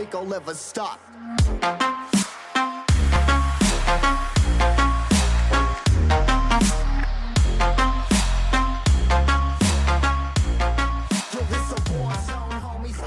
think I'll ever stop. Yo, this a war zone, homies.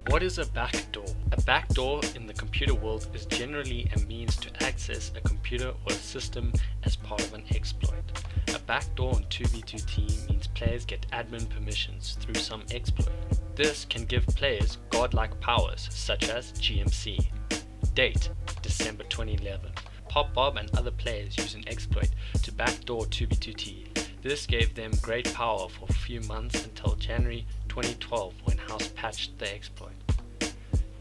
What is a backdoor? A backdoor in the computer world is generally a means to access a computer or a system as part of an exploit. A backdoor on 2v2T means players get admin permissions through some exploit. This can give players godlike powers such as GMC. Date: December 2011. Pop Bob and other players use an exploit to backdoor 2v2T. This gave them great power for a few months until January 2012 when House patched the exploit.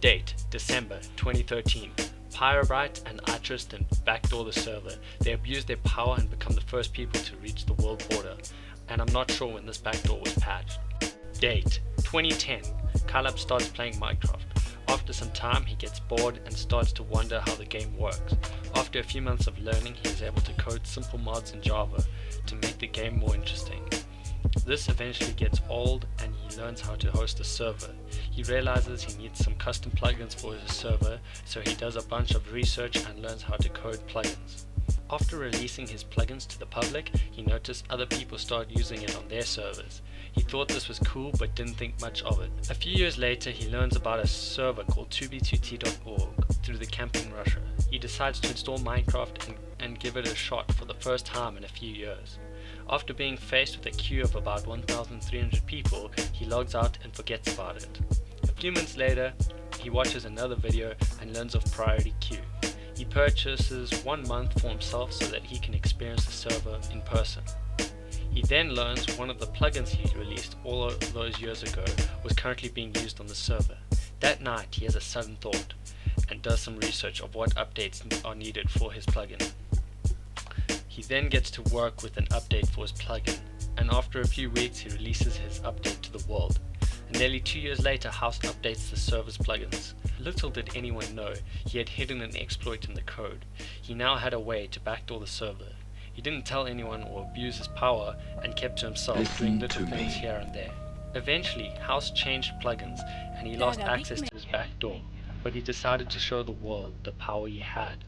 Date: December 2013. Pyrobrite and iTristan backdoor the server. They abused their power and become the first people to reach the world border, and I'm not sure when this backdoor was patched. Date: 2010. KiLAB starts playing Minecraft. After some time he gets bored and starts to wonder how the game works. After a few months of learning he is able to code simple mods in Java to make the game more interesting. This eventually gets old and he learns how to host a server. He realizes he needs some custom plugins for his server, so he does a bunch of research and learns how to code plugins. After releasing his plugins to the public, he noticed other people started using it on their servers. He thought this was cool but didn't think much of it. A few years later he learns about a server called 2b2t.org through the camp in Russia. He decides to install Minecraft and give it a shot for the first time in a few years. After being faced with a queue of about 1,300 people, he logs out and forgets about it. A few months later, he watches another video and learns of priority queue. He purchases 1 month for himself so that he can experience the server in person. He then learns one of the plugins he released all of those years ago was currently being used on the server. That night he has a sudden thought and does some research of what updates are needed for his plugin. He then gets to work with an update for his plugin, and after a few weeks he releases his update to the world. And nearly 2 years later House updates the server's plugins. Little did anyone know he had hidden an exploit in the code. He now had a way to backdoor the server. He didn't tell anyone or abuse his power and kept to himself, doing little things here and there. Eventually House changed plugins and he lost access to his backdoor, but he decided to show the world the power he had.